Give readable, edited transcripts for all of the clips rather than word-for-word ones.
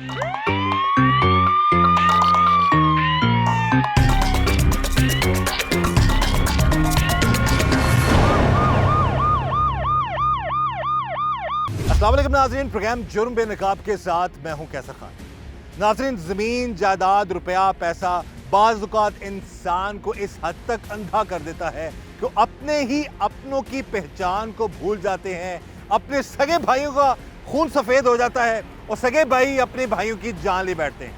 अस्सलाम वालेकुम नाज़रीन, प्रोग्राम जुर्म बेनकाब के साथ मैं हूं कैसर खान। नाज़रीन, ज़मीन, जायदाद, रुपया, पैसा बाज़ औक़ात इंसान को इस हद तक अंधा कर देता है कि अपने ही अपनों की पहचान को भूल जाते हैं। अपने सगे भाइयों का खून सफ़ेद हो जाता है और सगे भाई अपने भाइयों की जान ले बैठते हैं।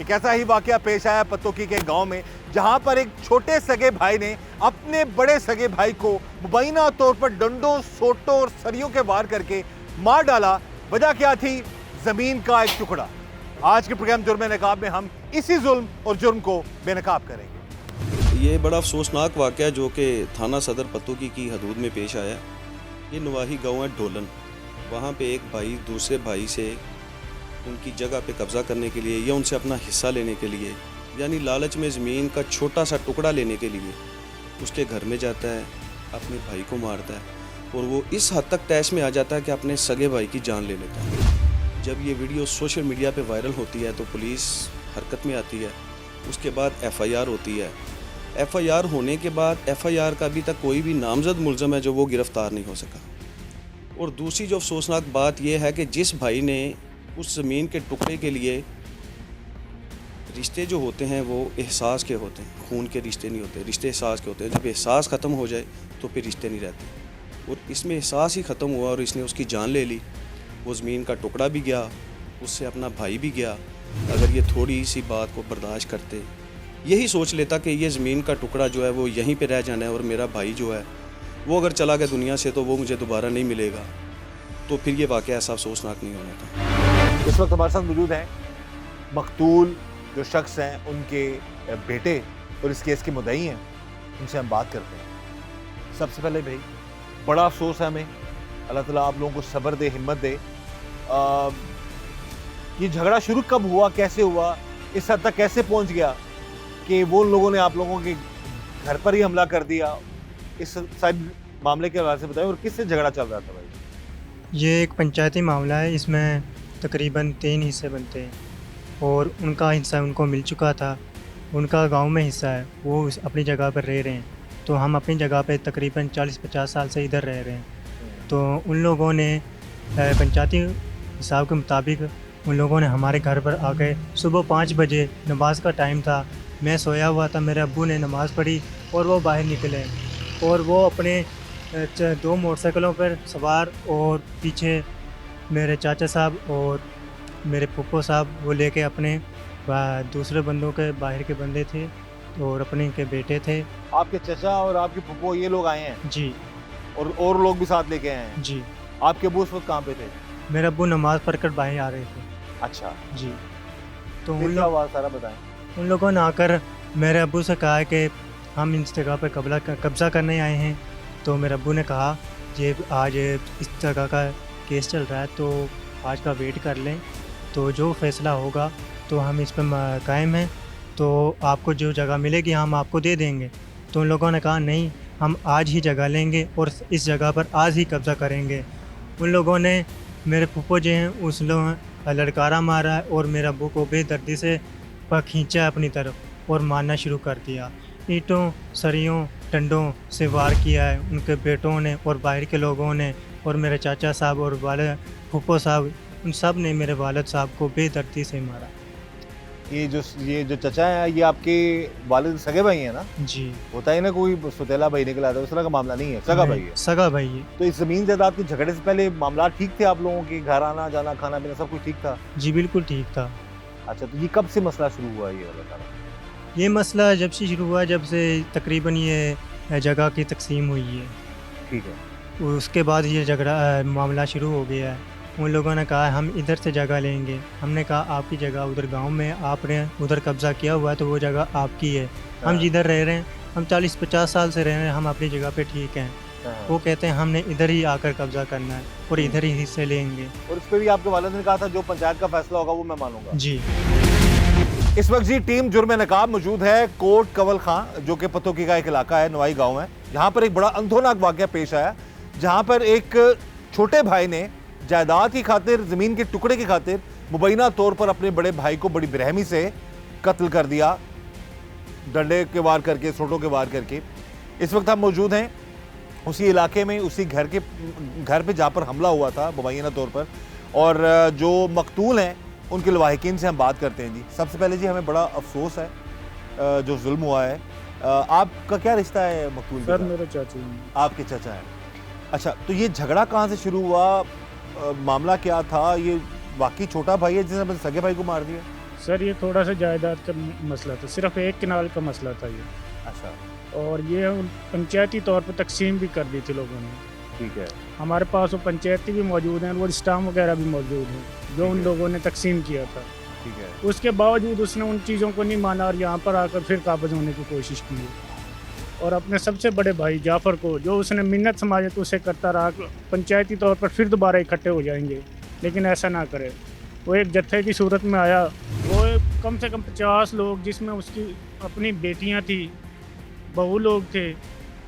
एक ऐसा ही वाक़या पेश आया पतोकी के गांव में, जहां पर एक छोटे सगे भाई ने अपने बड़े सगे भाई को मुबैना तौर पर डंडों, सोटों और सरियों के वार करके मार डाला। वजह क्या थी? जमीन का एक टुकड़ा। आज के प्रोग्राम जुर्म बेनकाब में हम इसी जुल्म और जुर्म को बेनकाब करेंगे। ये बड़ा अफसोसनाक वाक़या जो कि थाना सदर पतोकी की हदूद में पेश आया। ये नवाही गांव है ढोलन। वहाँ पे एक भाई दूसरे भाई से उनकी जगह पे कब्ज़ा करने के लिए या उनसे अपना हिस्सा लेने के लिए, यानी लालच में ज़मीन का छोटा सा टुकड़ा लेने के लिए उसके घर में जाता है, अपने भाई को मारता है और वो इस हद तक तैश में आ जाता है कि अपने सगे भाई की जान ले लेता है। जब ये वीडियो सोशल मीडिया पे वायरल होती है तो पुलिस हरकत में आती है। उसके बाद एफआईआर होती है। एफआईआर होने के बाद एफआईआर का अभी तक कोई भी नामजद मुलज़म है जो वो गिरफ़्तार नहीं हो सका। और दूसरी जो अफसोसनाक बात यह है कि जिस भाई ने उस ज़मीन के टुकड़े के लिए, रिश्ते जो होते हैं वो एहसास के होते हैं, खून के रिश्ते नहीं होते, रिश्ते एहसास के होते हैं। जब एहसास ख़त्म हो जाए तो फिर रिश्ते नहीं रहते। और इसमें एहसास ही ख़त्म हुआ और इसने उसकी जान ले ली। वो ज़मीन का टुकड़ा भी गया, उससे अपना भाई भी गया। अगर ये थोड़ी सी बात को बर्दाश्त करते, यही सोच लेता कि ये ज़मीन का टुकड़ा जो है वो यहीं पे रह जाना है और मेरा भाई जो है वो अगर चला गया दुनिया से तो वो मुझे दोबारा नहीं मिलेगा, तो फिर ये वाक़या ऐसा अफसोसनाक नहीं होना था। इस वक्त हमारे साथ मौजूद हैं मकतूल जो शख्स हैं, उनके बेटे और इस केस के मुद्दई हैं। उनसे हम बात करते हैं। सबसे पहले भाई, बड़ा अफसोस है हमें, अल्लाह ताला आप लोगों को सब्र दे, हिम्मत दे। ये झगड़ा शुरू कब हुआ, कैसे हुआ, इस हद तक कैसे पहुंच गया कि वो लोगों ने आप लोगों के घर पर ही हमला कर दिया? इस सारे मामले के हवाले से बताएं और किससे झगड़ा चल रहा था भाई? ये एक पंचायती मामला है। इसमें तकरीबन 3 हिस्से बनते हैं और उनका हिस्सा उनको मिल चुका था। उनका गांव में हिस्सा है, वो अपनी जगह पर रह रहे हैं, तो हम अपनी जगह पे तकरीबन 40-50 साल से इधर रह रहे हैं। तो उन लोगों ने पंचायती हिसाब के मुताबिक उन लोगों ने हमारे घर पर आके सुबह 5 बजे नमाज का टाइम था, मैं सोया हुआ था, मेरे अब्बू ने नमाज़ पढ़ी और वो बाहर निकले और वो अपने 2 मोटरसाइकिलों पर सवार और पीछे मेरे चाचा साहब और मेरे फूफो साहब वो लेके अपने दूसरे बंदों के बाहर के बंदे थे और अपने के बेटे थे। आपके चचा और आपके फूफो ये लोग आए हैं? जी। और लोग भी साथ लेके आए हैं? जी। आपके अब्बू उस वक्त कहाँ पे थे? मेरे अब्बू नमाज़ पढ़कर बाहर आ रहे थे। अच्छा जी। तो फिर क्या हुआ, सारा बताएं। उन लोगों ने आकर मेरे अब्बू से कहा कि हम इस जगह पर कब्ज़ा करने आए हैं। तो मेरे अब्बू ने कहा ये आज इस जगह का केस चल रहा है तो आज का वेट कर लें, तो जो फैसला होगा तो हम इस पर कायम हैं, तो आपको जो जगह मिलेगी हम आपको दे देंगे। तो उन लोगों ने कहा नहीं, हम आज ही जगह लेंगे और इस जगह पर आज ही कब्ज़ा करेंगे। उन लोगों ने मेरे फूफो जो हैं उस लड़कारा मारा और मेरे अब्बू को बेदर्दी से खींचा अपनी तरफ और मारना शुरू कर दिया। ईंटों, सरियों, डंडों से वार किया है उनके बेटों ने और बाहर के लोगों ने, और मेरे चाचा साहब और वाले फूफो साहब, उन सब ने मेरे वालिद साहब को बेदर्दी से मारा। ये जो चचा है ये आपके वालिद सगे भाई हैं ना? जी। होता है ना, कोई सौतेला भाई निकला था, उस तरह का मामला नहीं है, सगा भाई है। सगा भाई है। तो इस जमीन जायदाद के झगड़े से पहले मामला ठीक थे आप लोगों के? घर आना जाना, खाना पीना सब कुछ ठीक था? जी बिल्कुल ठीक था। अच्छा, तो ये कब से मसला शुरू हुआ ये वाला? ये मसला जब से शुरू हुआ, जब से तकरीबन ये जगह की तकसीम हुई है, ठीक है, उसके बाद ये झगड़ा मामला शुरू हो गया है। उन लोगों ने कहा हम इधर से जगह लेंगे। हमने कहा आपकी जगह उधर गांव में, आपने उधर कब्ज़ा किया हुआ है तो वो जगह आपकी है। हम जिधर रह रहे हैं, हम 40-50 साल से रह रहे हैं, हम अपनी जगह पे ठीक हैं। वो कहते हैं हमने इधर ही आकर कब्ज़ा करना है और इधर ही हिस्से लेंगे। और इस पर भी आपके वालिद ने कहा था जो पंचायत का फैसला होगा वो मैं मानूंगा। जी। इस वक्त जी टीम जुर्म नकाब मौजूद है कोट कवल खां, जो कि पतोकी का एक इलाका है, नवाई गांव है। यहाँ पर एक बड़ा अंधोनाक वाकया पेश आया, जहाँ पर एक छोटे भाई ने जायदाद की खातिर, जमीन के टुकड़े की खातिर मुबैना तौर पर अपने बड़े भाई को बड़ी बेरहमी से कत्ल कर दिया, डंडे के वार करके, सोटों के वार करके। इस वक्त हम मौजूद हैं उसी इलाके में, उसी घर पे जहाँ पर हमला हुआ था मुबैना तौर पर, और जो मकतूल हैं उनके लवाहिकीन से हम बात करते हैं। जी सबसे पहले जी हमें बड़ा अफसोस है जो जुल्म हुआ है। आपका क्या रिश्ता है मकतूल के सर? साथ? मेरे चाचू हैं। आपके चाचा हैं। अच्छा, तो ये झगड़ा कहाँ से शुरू हुआ, मामला क्या था? ये वाकई छोटा भाई है जिसने अपने सगे भाई को मार दिया? सर ये थोड़ा सा जायदाद का मसला था, सिर्फ एक किनाल का मसला था ये, अच्छा, और ये पंचायती तौर पर तकसीम भी कर दी थी लोगों ने। ठीक है। हमारे पास वो पंचायती भी मौजूद हैं, वो स्टाम्प वगैरह भी मौजूद हैं जो उन लोगों ने तकसीम किया था। ठीक है। उसके बावजूद उसने उन चीज़ों को नहीं माना और यहाँ पर आकर फिर काबज़ होने की कोशिश की है। और अपने सबसे बड़े भाई जाफ़र को जो उसने मिन्नत समाजे तो उसे करता रहा, पंचायती तौर पर फिर दोबारा इकट्ठे हो जाएंगे, लेकिन ऐसा ना करे। वो एक जत्थे की सूरत में आया, वो कम से कम 50 लोग, जिसमें उसकी अपनी बेटियां थी, बहू लोग थे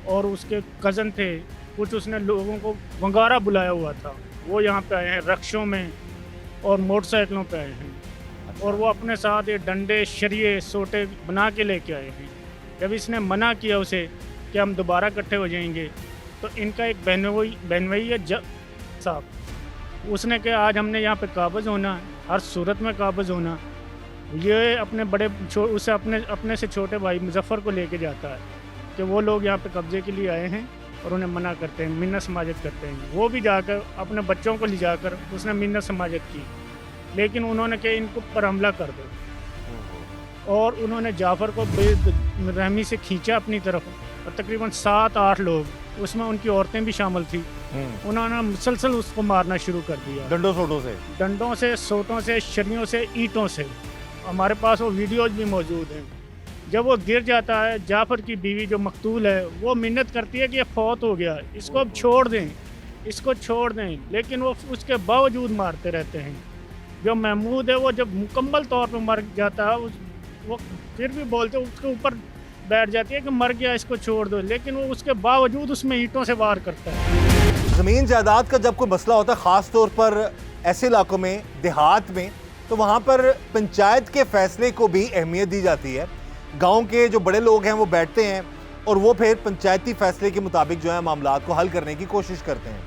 और उसके कज़न थे, कुछ उसने लोगों को वंगारा बुलाया हुआ था। वो यहाँ पे आए हैं रक्षों में और मोटरसाइकिलों पे आए हैं, और वो अपने साथ ये डंडे, शरिये, सोटे बना के लेके आए हैं। जब इसने मना किया उसे कि हम दोबारा इकट्ठे हो जाएंगे, तो इनका एक बहनोई है साहब, उसने कहा आज हमने यहाँ पे काबज़ होना है, हर सूरत में काबज़ होना। ये अपने उसे अपने से छोटे भाई मुजफ्फ़र को लेके जाता है कि वो लोग यहाँ पे कब्ज़े के लिए आए हैं और उन्हें मना करते हैं, मिन्नत समाजत करते हैं। वो भी जाकर अपने बच्चों को ले जाकर उसने मिन्नत समाजत की, लेकिन उन्होंने कहा इनको पर हमला कर दो, और उन्होंने जाफ़र को बेरहमी से खींचा अपनी तरफ, और तकरीबन 7-8 लोग, उसमें उनकी औरतें भी शामिल थी, उन्होंने मुसलसल उसको मारना शुरू कर दिया, डंडों से, सोटों से, शरियों से, ईंटों से। हमारे पास वो वीडियोज भी मौजूद हैं। जब वो गिर जाता है, जाफ़र की बीवी जो मकतूल है वो मिन्नत करती है कि ये फौत हो गया, इसको अब छोड़ दें, लेकिन वो उसके बावजूद मारते रहते हैं। जो महमूद है वो जब मुकम्मल तौर पर मर जाता है, वो फिर भी बोलते उसके ऊपर बैठ जाती है कि मर गया, इसको छोड़ दो, लेकिन वो उसके बावजूद उसमें ईंटों से वार करता है। ज़मीन जायदाद का जब कोई मसला होता है, ख़ास तौर पर ऐसे इलाकों में, देहात में, तो वहाँ पर पंचायत के फैसले को भी अहमियत दी जाती है। गांव के जो बड़े लोग हैं वो बैठते हैं और वो फिर पंचायती फैसले के मुताबिक जो है मामलात को हल करने की कोशिश करते हैं।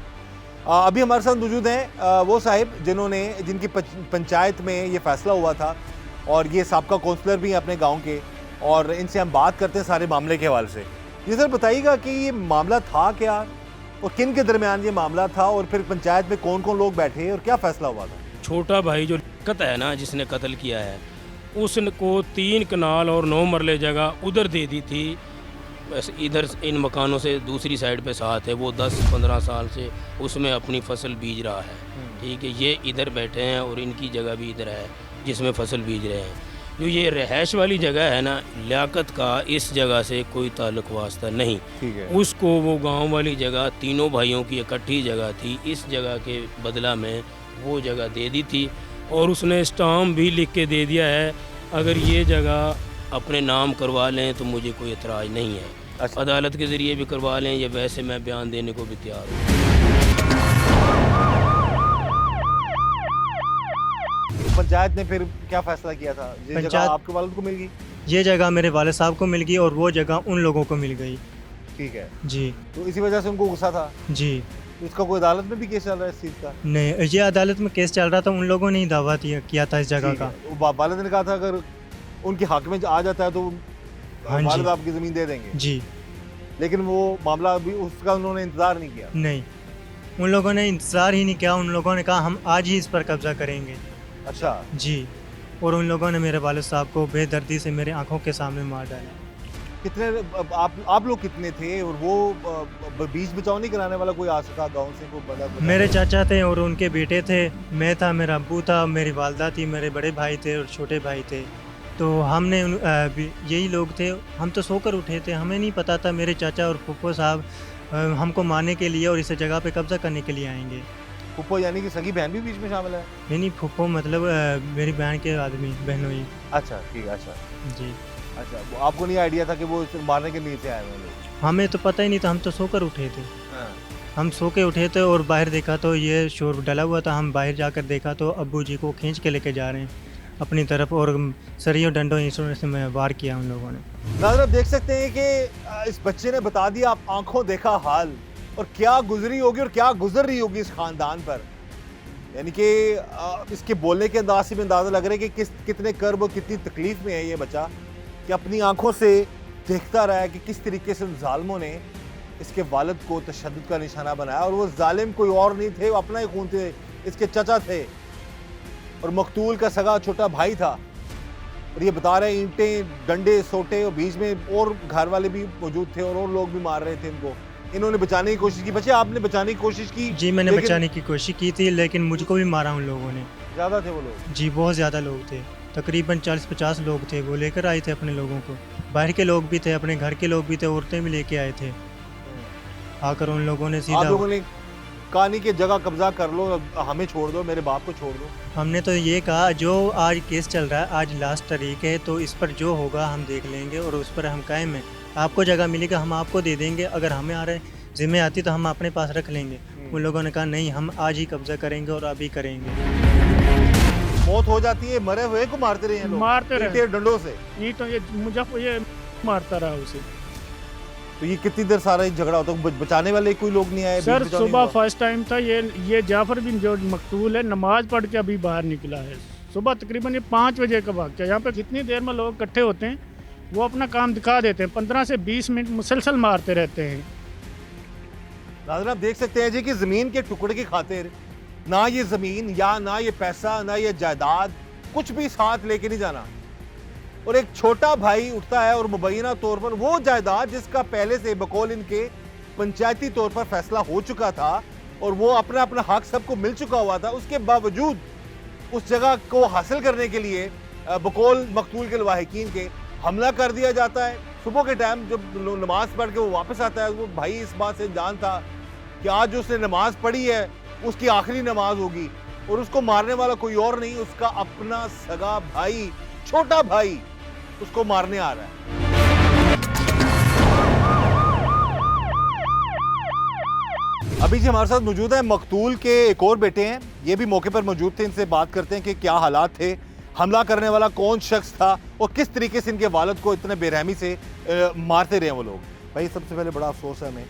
अभी हमारे साथ मौजूद हैं वो साहिब जिनकी पंचायत में ये फैसला हुआ था, और ये साबका काउंसलर भी हैं अपने गाँव के, और इनसे हम बात करते हैं सारे मामले के हवाले से। ये सर बताइएगा कि ये मामला था क्या, और किन के दरमियान ये मामला था, और फिर पंचायत में कौन कौन लोग बैठे और क्या फैसला हुआ था? छोटा भाई जो लियाकत है ना, जिसने कत्ल किया है, उसको 3 कनाल और 9 मरले जगह उधर दे दी थी। वैसे इधर इन मकानों से दूसरी साइड पे साथ है, वो 10-15 साल से उसमें अपनी फसल बीज रहा है। ठीक है, ये इधर बैठे हैं और इनकी जगह भी इधर है जिसमें फसल बीज रहे हैं। जो ये रहायश वाली जगह है ना, लियाकत का इस जगह से कोई ताल्लुक वास्ता नहीं। ठीक है। उसको वो गांव वाली जगह, तीनों भाइयों की इकट्ठी जगह थी, इस जगह के बदला में वो जगह दे दी थी, और उसने स्टाम्प भी लिख के दे दिया है, अगर ये जगह अपने नाम करवा लें तो मुझे कोई एतराज़ नहीं है। अच्छा। अदालत के ज़रिए भी करवा लें, या वैसे मैं बयान देने को भी तैयार हूँ। पंचायत ने फिर क्या फैसला किया था? ये जगह पंचायत- आपके वालिद को मिल गई? ये जगह मेरे वाले साहब को मिल गई और वो जगह उन लोगों को मिल गई। ठीक है। जी तो इसी वजह से उनको गुस्सा था। जी। तो इसका कोई अदालत में भी केस चल रहा है इस चीज़ का? नहीं, ये अदालत में केस चल रहा था, उन लोगों ने ही दावा किया था इस जगह ठीक का। है। वो वालिद ने कहा था अगर उनके हक में आ जाता है तो हाँ जी। वालिद आपकी ज़मीन दे देंगे, जी। लेकिन वो मामला अभी उसका उन्होंने इंतज़ार नहीं किया। नहीं, उन लोगों ने इंतज़ार ही नहीं किया, उन लोगों ने कहा हम आज ही इस पर कब्ज़ा करेंगे। अच्छा। जी। और उन लोगों ने मेरे वालिद साहब को बेदर्दी से मेरे आंखों के सामने मार डाला। कितने आप लोग कितने थे, और वो बीच बचाव नहीं कराने वाला कोई आ सका गाँव से, कोई बड़ा? मेरे चाचा थे और उनके बेटे थे, मैं था, मेरा अब्बू था, मेरी वालदा थी, मेरे बड़े भाई थे और छोटे भाई थे। तो हमने यही लोग थे, हम तो सोकर उठे थे, हमें नहीं पता था मेरे चाचा और फूफो साहब हमको मारने के लिए और इस जगह पे कब्ज़ा करने के लिए आएंगे। फूफो यानी कि सगी बहन भी बीच में शामिल है? नहीं, फूफो मतलब मेरी बहन के आदमी, बहनोई। अच्छा, ठीक है। अच्छा जी। अच्छा, वो आपको नहीं आइडिया था कि वो इसे मारने के नीचे आए हुए लोग? हमें तो पता ही नहीं था, हम तो सोकर उठे थे। हाँ। हम सो के उठे थे और बाहर देखा तो ये शोर डला हुआ था। हम बाहर जाकर देखा तो अब्बू जी को खींच के लेके जा रहे हैं अपनी तरफ, और सरियों डंडों इंस्ट्रूमेंट से में वार किया उन लोगों ने। नाज़रीन, आप देख सकते हैं कि इस बच्चे ने बता दिया, आप आंखों देखा हाल, और क्या गुजरी होगी और क्या गुजर रही होगी इस खानदान पर। यानी कि इसके बोलने के अंदाज से भी अंदाज़ा लग रहा है कि कितने कर्ब और कितनी तकलीफ में है ये बच्चा, कि अपनी आंखों से देखता रहा है कि किस तरीके से उन जालिमों ने इसके वालिद को तशद्दुद का निशाना बनाया। और वो जालिम कोई और नहीं थे, वो अपना ही खून थे, इसके चचा थे और मकतूल का सगा छोटा भाई था। और ये बता रहे हैं ईंटें, डंडे, सोटे, और बीच में और घर वाले भी मौजूद थे और लोग भी मार रहे थे इनको। इन्होंने बचाने की कोशिश की। बच्चे, आपने बचाने की कोशिश की? जी, मैंने बचाने की कोशिश की थी, लेकिन मुझको भी मारा उन लोगों ने। ज़्यादा थे वो लोग? जी, बहुत ज़्यादा लोग थे, तकरीबन 40-50 लोग थे। वो लेकर आए थे अपने लोगों को, बाहर के लोग भी थे, अपने घर के लोग भी थे, औरतें भी लेके आए थे। आकर उन लोगों ने आप सीधा लोगों ने कहा नहीं कि जगह कब्जा कर लो, हमें छोड़ दो, मेरे बाप को छोड़ दो? हमने तो ये कहा जो आज केस चल रहा है, आज लास्ट तारीख है, तो इस पर जो होगा हम देख लेंगे और उस पर हम कायम हैं। आपको जगह मिलेगा हम आपको दे देंगे, अगर हमें आ रहे जिम्मे आती तो हम अपने पास रख लेंगे। उन लोगों ने कहा नहीं, हम आज ही कब्जा करेंगे और अभी करेंगे। मौत हो जाती है, मरे हुए को मारते रहे हैं लोग, मारते रहे ईंटें, डंडों से। ये तो ये मुजफ्फर ये मारता रहा उसे। तो ये कितनी देर सारा झगड़ा होता है? बचाने वाले कोई लोग नहीं आए? सर, बीच बचाव नहीं सुबह हुआ? फर्स्ट टाइम था ये जाफर बिन जो मकतूल है, नमाज पढ़ के अभी बाहर निकला है। सुबह तकरीबन ये 5 बजे का वाक़या। यहाँ पे जितनी देर में लोग इकट्ठे होते हैं वो अपना काम दिखा देते हैं, 15 से 20 मिनट मुसलसल मारते रहते हैं। नाज़रीन, आप देख सकते हैं जी कि ज़मीन के टुकड़े की खातिर ना ये ज़मीन या ना ये पैसा ना ये जायदाद कुछ भी साथ लेके नहीं जाना। और एक छोटा भाई उठता है और मुबैना तौर पर वो जायदाद जिसका पहले से बकौल इनके पंचायती तौर पर फैसला हो चुका था और वो अपना अपना हक सबको मिल चुका हुआ था, उसके बावजूद उस जगह को हासिल करने के लिए बकौल मकतूल के लवाहिकीन के हमला कर दिया जाता है। सुबह के टाइम जब नमाज पढ़ के वो वापस आता है, वो भाई इस बात से जान था कि आज जो उसने नमाज पढ़ी है उसकी आखिरी नमाज होगी, और उसको मारने वाला कोई और नहीं, उसका अपना सगा भाई, छोटा भाई उसको मारने आ रहा है। अभी जी हमारे साथ मौजूद है मकतूल के एक और बेटे हैं, ये भी मौके पर मौजूद थे। इनसे बात करते हैं कि क्या हालात थे, हमला करने वाला कौन शख्स था और किस तरीके से इनके वालिद को इतने बेरहमी से मारते रहे वो लोग। भाई, सबसे पहले बड़ा अफसोस है हमें,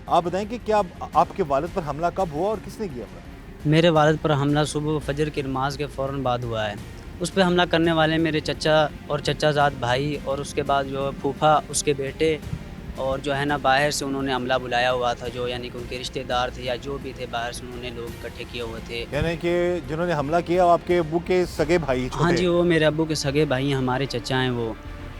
आप बताएं कि क्या आपके वालिद पर हमला कब हुआ और किसने किया था? मेरे वालिद पर हमला सुबह फजर की नमाज के फ़ौरन बाद हुआ है। उस पर हमला करने वाले मेरे चचा और चचाजाद भाई, और उसके बाद जो फूफा उसके बेटे, और जो है ना बाहर से उन्होंने हमला बुलाया हुआ था, जो यानी कि उनके रिश्तेदार थे या जो भी थे, बाहर से उन्होंने लोग इकट्ठे किए हुए थे। यानी कि जिन्होंने हमला किया आपके अब्बू के सगे भाई? हाँ जी, वो मेरे अब्बू के सगे भाई हैं, हमारे चचा हैं वो,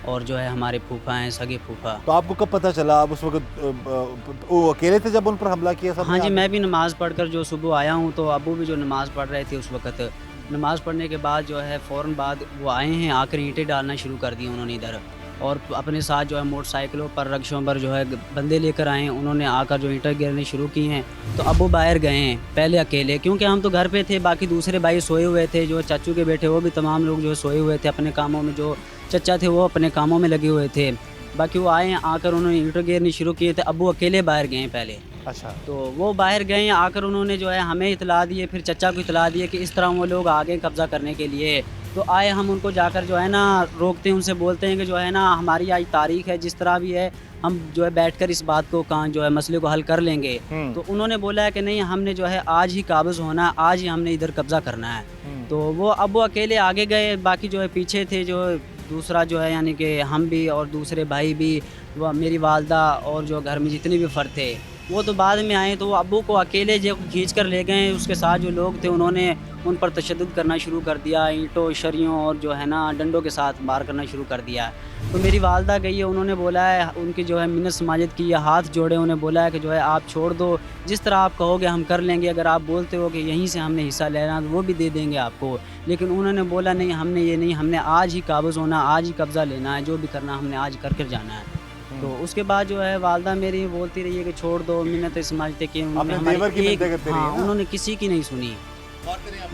और जो है हमारे फूफा हैं, सगे फूफा। तो आपको कब पता चला? आप उस वक्त वो अकेले थे जब उन पर हमला किया? सब हाँ जी, मैं भी नमाज़ पढ़कर जो सुबह आया हूँ, तो अब्बू भी जो नमाज़ पढ़ रहे थे उस वक्त। नमाज़ पढ़ने के बाद जो है फ़ौरन बाद वो आए हैं, आकर ईंटें डालना शुरू कर दी उन्होंने इधर, और अपने साथ जो है मोटरसाइकिलों पर, रक्षों पर जो है बंदे लेकर आए हैं। उन्होंने आकर जो ईंटें गिरने शुरू की हैं। तो अब्बू बाहर गए हैं पहले अकेले, क्योंकि हम तो घर पे थे, बाकी दूसरे भाई सोए हुए थे, जो चाचू के बेटे वो भी तमाम लोग जो सोए हुए थे अपने कामों में, जो चचा थे वो अपने कामों में लगे हुए थे। बाकी वो आए हैं, आकर उन्होंने ईंटें गिरनी शुरू किए थे। अब्बू अकेले बाहर गए हैं पहले। अच्छा। तो वो बाहर गए, आकर उन्होंने जो है हमें इतला दिए, फिर चचा को इतला दिए कि इस तरह वो लोग आ गए कब्ज़ा करने के लिए। तो आए, हम उनको जाकर जो है ना रोकते हैं, उनसे बोलते हैं कि जो है ना हमारी आज तारीख है, जिस तरह भी है हम जो है बैठकर इस बात को जो है मसले को हल कर लेंगे। तो उन्होंने बोला है कि नहीं, हमने जो है आज ही काबिज़ होना है, आज ही हमने इधर कब्ज़ा करना है। तो वो अब्बू अकेले आगे गए, बाकी जो है पीछे थे, जो दूसरा जो है यानी कि हम भी और दूसरे भाई भी, वो मेरी वालदा और जो घर में जितने भी फ़र्द थे वो तो बाद में आए। तो वो अब्बू को अकेले जो खींच कर ले गए, उसके साथ जो लोग थे उन्होंने उन पर तशद्दुद करना शुरू कर दिया, ईंटों, शरियों और जो है ना डंडों के साथ मार करना शुरू कर दिया। तो मेरी वालदा गई है, उन्होंने बोला है, उनकी जो है मिन्नत समाजत की है, हाथ जोड़े, उन्हें बोला है कि जो है आप छोड़ दो, जिस तरह आप कहोगे हम कर लेंगे, अगर आप बोलते हो कि यहीं से हमने हिस्सा लेना तो वो भी दे देंगे आपको। लेकिन उन्होंने बोला नहीं, हमने ये नहीं, हमने आज ही काबिज़ होना, आज ही कब्ज़ा लेना है, जो भी करना हमने आज कर कर जाना है। तो उसके बाद जो है वालदा मेरी बोलती रही है कि छोड़ दो, मिन्नतें समझते कि आपने देवर की मिन्नतें करते रही है ना? उन्होंने किसी की नहीं सुनी,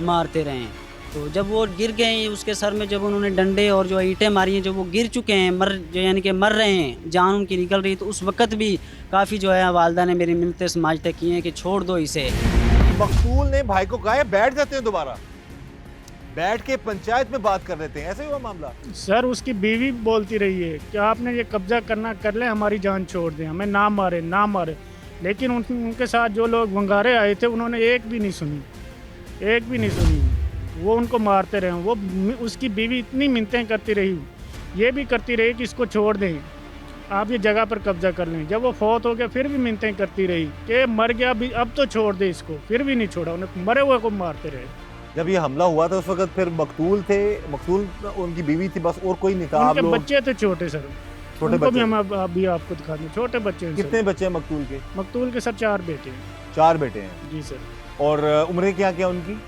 मारते रहे। तो जब वो गिर गए हैं, उसके सर में जब उन्होंने डंडे और जो ईंटें मारी हैं, जब वो गिर चुके हैं, जो यानी कि मर रहे हैं, जान उनकी निकल रही, तो उस वक्त भी काफ़ी जो है वालदा ने मेरी मिन्नतें समाजते की हैं कि छोड़ दो इसे। मकतूल ने भाई को कहा है बैठ जाते हैं, दोबारा बैठ के पंचायत में बात कर लेते हैं, ऐसे हुआ मामला। सर उसकी बीवी बोलती रही है कि आपने ये कब्जा करना कर ले, हमारी जान छोड़ दें, हमें ना मारे ना मारे। लेकिन उनके साथ जो लोग वंगारे आए थे उन्होंने एक भी नहीं सुनी, वो उनको मारते रहे। वो उसकी बीवी इतनी मिन्नतें करती रही, ये भी करती रही कि इसको छोड़ दें, आप ये जगह पर कब्जा कर लें। जब वो फौत हो गया फिर भी मिन्नतें करती रही कि मर गया भी, अब तो छोड़ दे इसको, फिर भी नहीं छोड़ा, उन्हें मरे हुए को मारते रहे। जब ये हमला हुआ था उस वक्त फिर मकतूल उनकी बीवी थी, बस और कोई नहीं था। आप उनके लोग बच्चे थे छोटे सर, छोटे उनको भी बच्चे, हम अभी आपको दिखा दें, छोटे बच्चे हैं सर। कितने बच्चे हैं मकतूल के? मकतूल के सर 4 बेटे हैं। 4 बेटे हैं। जी सर। और उम्रें क्या क्या उनकी?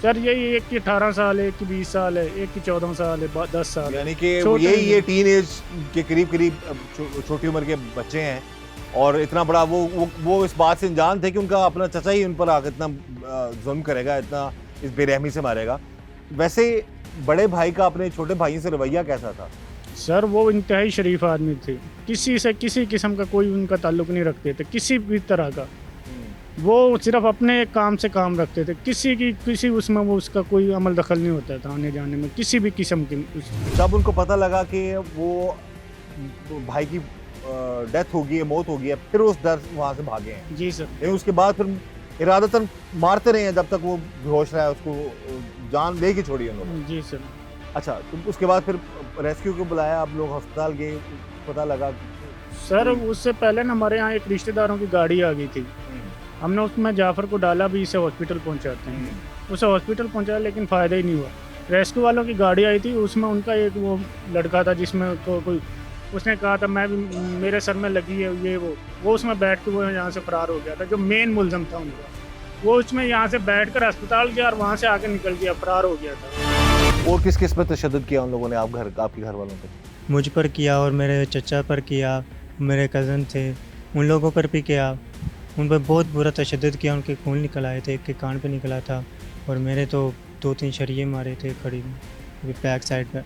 सर यही एक की 18 साल है, एक की 20 साल है, एक की 14 साल है, 10 साल है। यानी कि छोटे ये हैं। टीन एज के करीब छोटी उम्र के बच्चे हैं। और इतना बड़ा वो इस बात से अनजान थे कि उनका अपना चचा ही उन पर आकर इतना जुल्म करेगा, इतना इस बेरहमी से मारेगा। वैसे बड़े भाई का अपने छोटे भाई से रवैया कैसा था? सर वो इंतहाई शरीफ आदमी थे, किसी से किसी किस्म का कोई उनका ताल्लुक नहीं रखते थे, किसी भी तरह का। वो सिर्फ अपने काम से काम रखते थे, किसी उसमें वो उसका कोई अमल दखल नहीं होता था आने जाने में, किसी भी किस्म की। जब उनको पता लगा कि वो भाई की डेथ हो गई है, मौत हो गई है, फिर उस डर वहाँ से भागे हैं। जी सर। लेकिन उसके बाद फिर इरादतन मारते रहे हैं जब तक वो बेहोश रहा है, उसको जान ले के छोड़ी उन्होंने। जी सर। अच्छा, तो उसके बाद फिर रेस्क्यू को बुलाया, आप लोग अस्पताल गए, पता लगा? सर उससे पहले ना हमारे यहाँ एक रिश्तेदारों की गाड़ी आ गई थी, हमने उसमें जाफ़र को डाला भी, इसे हॉस्पिटल पहुँचाते हैं। उसे हॉस्पिटल पहुँचाया लेकिन फ़ायदा ही नहीं हुआ। रेस्क्यू वालों की गाड़ी आई थी, उसमें उनका एक वो लड़का था जिसमें कोई उसने कहा था मैं भी, मेरे सर में लगी है ये वो उसमें बैठ के वो यहाँ से फरार हो गया था, जो मेन मुलजम था उनका। वो उसमें यहाँ से बैठ कर अस्पताल गया और वहाँ से आके निकल गया, फरार हो गया था। और किस पर तशद्दुद किया उन लोगों ने आपके घर वालों पर? मुझ पर किया और मेरे चचा पर किया, मेरे कज़न थे उन लोगों पर भी किया। उन पर बहुत बुरा तशद्दुद किया, उनके खून निकल आए थे, एक के कान पे निकला था और मेरे तो 2-3 शरीये मारे थे खड़ी बैक साइड पर।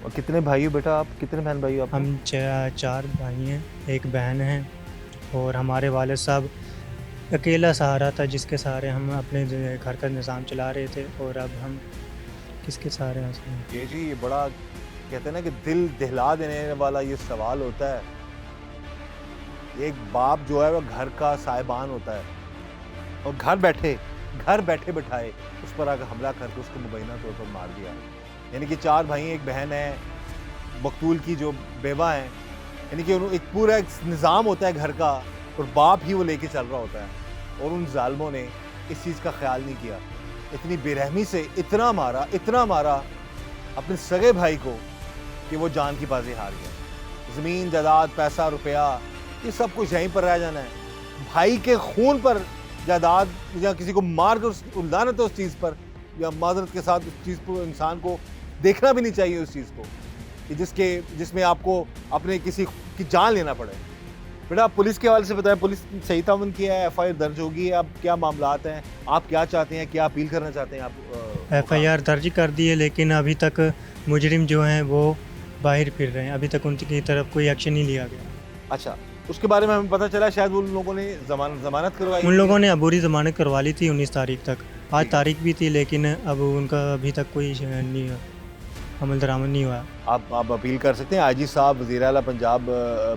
और कितने भाई हो बेटा आप? कितने बहन भाई हो आप? हम 4 भाई हैं, एक बहन है और हमारे वालिद साहब अकेला सहारा था जिसके सहारे हम अपने घर का निज़ाम चला रहे थे, और अब हम किसके सहारे हैं? ये जी ये बड़ा कहते हैं ना कि दिल दहला देने वाला ये सवाल होता है। एक बाप जो है वो घर का साहिबान होता है और घर बैठे बिठाए उस पर आकर हमला करके उसको मुबैना तौर पर मार दिया। यानी कि 4 भाई, एक बहन है, मकतूल की जो बेवा है, यानी कि एक पूरा एक निज़ाम होता है घर का और बाप ही वो लेके चल रहा होता है। और उन जालिमों ने इस चीज़ का ख्याल नहीं किया, इतनी बेरहमी से इतना मारा अपने सगे भाई को कि वो जान की बाजी हार गया। ज़मीन जायदाद, पैसा रुपया, ये सब कुछ यहीं पर रह जाना है। भाई के खून पर जायदाद या किसी को मार कर लानत है उस चीज़ पर, या माजरत के साथ उस चीज़ को इंसान को देखना भी नहीं चाहिए उस चीज़ को कि जिसमें आपको अपने किसी की जान लेना पड़े। बेटा आप पुलिस के हवाले से बताएं, पुलिस सही तावन किया है, FIR दर्ज होगी, अब क्या मामलात हैं, आप क्या चाहते हैं, क्या अपील करना चाहते हैं आप? FIR दर्ज कर दी है लेकिन अभी तक मुजरिम जो हैं वो बाहर फिर रहे हैं, अभी तक उनकी तरफ कोई एक्शन नहीं लिया गया। अच्छा, उसके बारे में हमें पता चला शायद वो लोगों ने जमानत करवाई। उन लोगों ने अबूरी ज़मानत करवा ली थी 19 तारीख तक, आज तारीख भी थी लेकिन अब उनका अभी तक कोई नहीं अमल दरामद नहीं हुआ। आप अपील कर सकते हैं IG साहब, वज़ीर आला पंजाब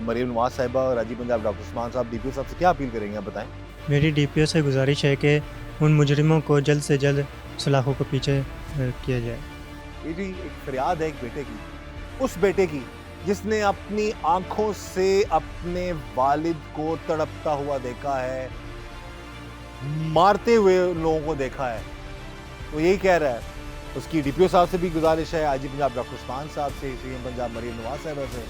मरीम नवाज साहिबा और IG पंजाब डॉक्टर उस्मान साहब, DPO साहब से क्या अपील करेंगे आप बताएं? मेरी DPO से गुजारिश है कि उन मुजरिमों को जल्द से जल्द सलाखों के पीछे किया जाए। ये भी एक फरियाद है एक बेटे की, उस बेटे की जिसने अपनी आंखों से अपने वालिद को तड़पता हुआ देखा है, मारते हुए लोगों को देखा है। वो यही कह रहा है, उसकी DPO साहब से भी गुजारिश है, IG पंजाब डॉक्टर उस्मान साहब से, CM पंजाब मरीम नवाज साहिबा से,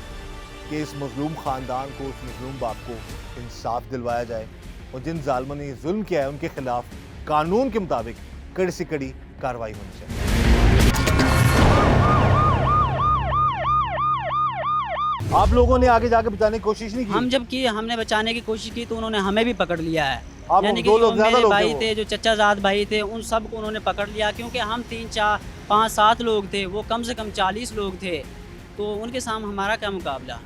कि इस मजलूम ख़ानदान को, उस मजलूम बाप को इंसाफ दिलवाया जाए और जिन जालिमों ने जुल्म किया है उनके खिलाफ कानून के मुताबिक कड़ी से कड़ी कार्रवाई होनी चाहिए। आप लोगों ने आगे जाके बचाने की कोशिश नहीं की? हम जब की हमने बचाने की कोशिश की तो उन्होंने हमें भी पकड़ लिया है आप यानी कि दो जो लोग ज्यादा मेरे लोग भाई थे थे, जो चचाजाद भाई थे, उन सब को उन्होंने पकड़ लिया, क्योंकि हम 3 4 5 7 लोग थे, वो कम से कम 40 लोग थे, तो उनके सामने हमारा क्या मुकाबला।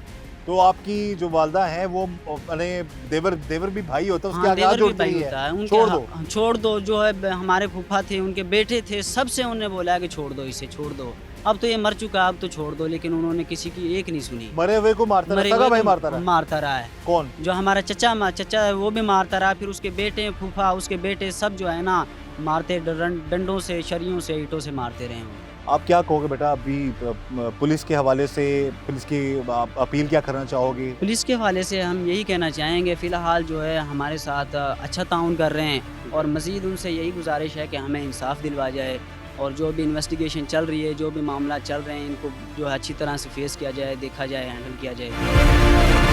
तो आपकी जो वालदा है वो अरे देवर भी भाई होता है, उसके हाँ, आगे हाथ देवर भी जोड़ती भाई है, होता है उनके, छोड़ दो। छोड़ दो। जो है हमारे फूफा थे, उनके बेटे थे, सबसे उन्होंने बोला कि छोड़ दो इसे, छोड़ दो। अब तो ये मर चुका, अब तो छोड़ दो, लेकिन उन्होंने किसी की एक नहीं सुनी। मरे हुए को मारता रहा, मरे सगा हुए भाई को मारता रहा। है। कौन? जो हमारा चचा है वो भी मारता रहा, फिर उसके बेटे फूफा, उसके बेटे सब जो है ना मारते, डंडों से, शरियों से, ईंटों से मारते रहे हैं। आप क्या कहोगे बेटा, अभी पुलिस के हवाले से, पुलिस की आप अपील क्या करना चाहोगे? पुलिस के हवाले से हम यही कहना चाहेंगे, फ़िलहाल जो है हमारे साथ अच्छा ताउन कर रहे हैं, और मज़ीद उनसे यही गुजारिश है कि हमें इंसाफ दिलवा जाए, और जो भी इन्वेस्टिगेशन चल रही है, जो भी मामला चल रहे हैं, इनको जो है अच्छी तरह से फेस किया जाए, देखा जाए, हैंडल किया जाए।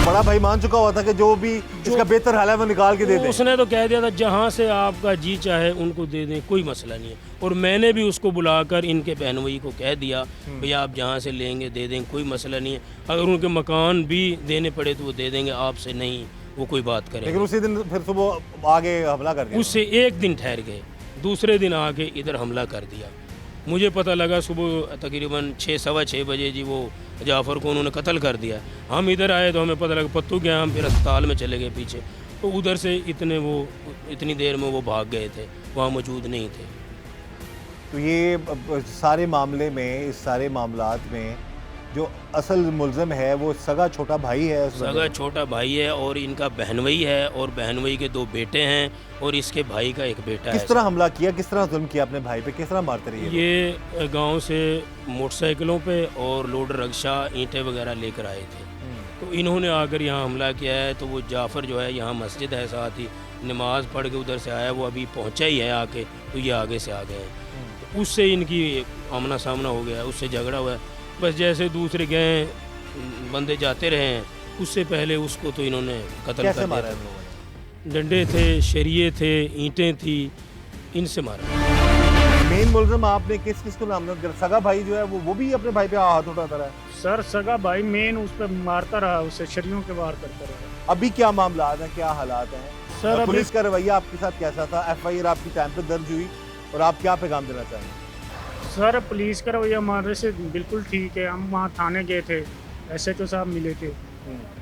बड़ा भाई मान चुका हुआ था कि जो भी इसका बेहतर हाल है वो निकाल के दे दे। उसने तो कह दिया था जहाँ से आपका जी चाहे उनको दे दें, कोई मसला नहीं है। और मैंने भी उसको बुलाकर इनके बहनोई को कह दिया भैया आप जहाँ से लेंगे दे दें, कोई मसला नहीं है। अगर उनके मकान भी देने पड़े तो वो दे देंगे, आपसे नहीं वो कोई बात करें। लेकिन उसी दिन फिर सुबह आगे हमला कर दिया। उससे एक दिन ठहर गए, दूसरे दिन आके इधर हमला कर दिया। मुझे पता लगा सुबह तकरीबन 6 सवा 6 बजे जी वो जाफ़र को उन्होंने कत्ल कर दिया। हम इधर आए तो हमें पता लगा, पत्तू गया, हम फिर अस्पताल में चले गए पीछे, तो उधर से इतनी देर में वो भाग गए थे, वहाँ मौजूद नहीं थे। तो ये सारे मामले में, इस सारे मामलात में जो असल मुल्ज़िम है वो सगा छोटा भाई है। उस बंदे सगा का। छोटा भाई है, और इनका बहनवई है, और बहनवई के 2 बेटे हैं, और इसके भाई का एक बेटा है। किस तरह हमला किया, किस तरह जुल्म किया अपने भाई पे, किस तरह मारते रहे? ये गांव से मोटरसाइकिलों पे और लोडर रक्षा ईंटें वगैरह लेकर आए थे, तो इन्होंने आकर यहाँ हमला किया है। तो वो जाफ़र जो है, यहाँ मस्जिद है साथ ही, नमाज़ पढ़ के उधर से आया, वो अभी पहुँचा ही है आके, तो ये आगे से आ गए हैं। तो उससे इनकी आमना सामना हो गया, उससे झगड़ा हुआ है। बस जैसे दूसरे गए बंदे जाते रहे हैं, उससे पहले उसको तो इन्होंने कत्ल कैसे कर मारा दिया। इन लोगों ने? डंडे थे, शरिये थे, ईंटें थी, इनसे मारा। मेन मुल्ज़िम आपने किस किस को नामजद कर? सगा भाई जो है वो भी अपने भाई पे हाथ उठाता रहा है। सर सगा भाई मेन उस पर मारता रहा, उसे शरियों के वार करता रहा। अभी क्या मामला है, क्या हालात हैं? सर अभी पुलिस का रवैया आपके साथ कैसा था? FIR आपकी टाइम पे दर्ज हुई, और आप क्या पैगाम देना चाहेंगे? सर पुलिस का रवैया हमारे से बिल्कुल ठीक है। हम वहाँ थाने गए थे, SHO साहब मिले थे,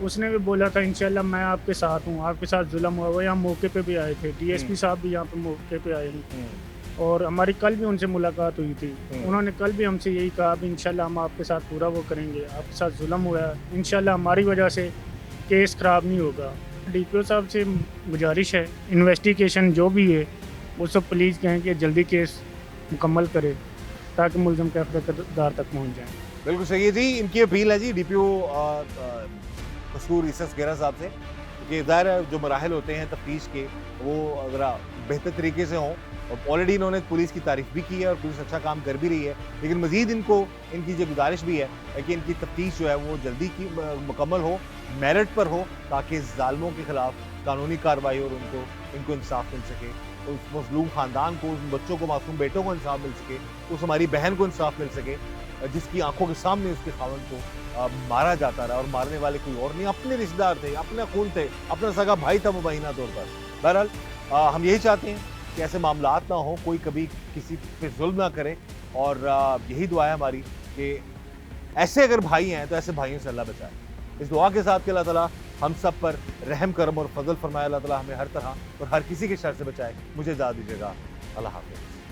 उसने भी बोला था इंशाल्लाह मैं आपके साथ हूँ, आपके साथ जुल्म हुआ। वो यहाँ मौके पे भी आए थे, DSP साहब भी यहाँ पे मौके पे आए हैं, और हमारी कल भी उनसे मुलाकात हुई थी। उन्होंने कल भी हमसे यही कहा भी इंशाल्लाह हम आपके साथ पूरा वो करेंगे, आपके साथ जुल्म हुआ है, इंशाल्लाह हमारी वजह से केस ख़राब नहीं होगा। DPO साहब से गुजारिश है, इन्वेस्टिगेशन जो भी है वो सब प्लीज़ कहें कि जल्दी केस मुकम्मल करे, ताकि मुलज़िम के इक़्तिदार तक पहुँच जाए। बिल्कुल सही है जी, इनकी अपील है जी DPO कसूर इसस गेरा साहब से कि ज़ाहिर है जो मराहल होते हैं तफ्तीश के, वो अगर बेहतर तरीके से हों, और ऑलरेडी इन्होंने पुलिस की तारीफ भी की है और पुलिस अच्छा काम कर भी रही है, लेकिन मज़ीद इनकी जो गुजारिश भी है कि इनकी तफ्तीश जो है वो जल्दी की मुकम्मल हो, मेरिट पर हो, ताकि ज़ालिमों के ख़िलाफ़ कानूनी कार्रवाई और इनको इंसाफ मिल सके, उस मज़लूम ख़ानदान को, उन बच्चों को, मासूम बेटों को इंसाफ मिल सके, उस हमारी बहन को इंसाफ मिल सके जिसकी आंखों के सामने उसके खावन को मारा जाता रहा, और मारने वाले कोई और नहीं, अपने रिश्तेदार थे, अपने खून थे, अपना सगा भाई था मुबैना तौर पर। बहरहाल हम यही चाहते हैं कि ऐसे मामलात ना हो, कोई कभी किसी पे जुल्म ना करे, और यही दुआ है हमारी कि ऐसे अगर भाई हैं तो ऐसे भाइयों से अल्लाह बचाए। इस दुआ के साथ कि अल्लाह ताला हम सब पर रहम करम और फजल फरमाए, अल्लाह ताला हमें हर तरह और हर किसी के शर से बचाए। मुझे इजाज़त दीजिएगा, अल्लाह हाफ़िज़।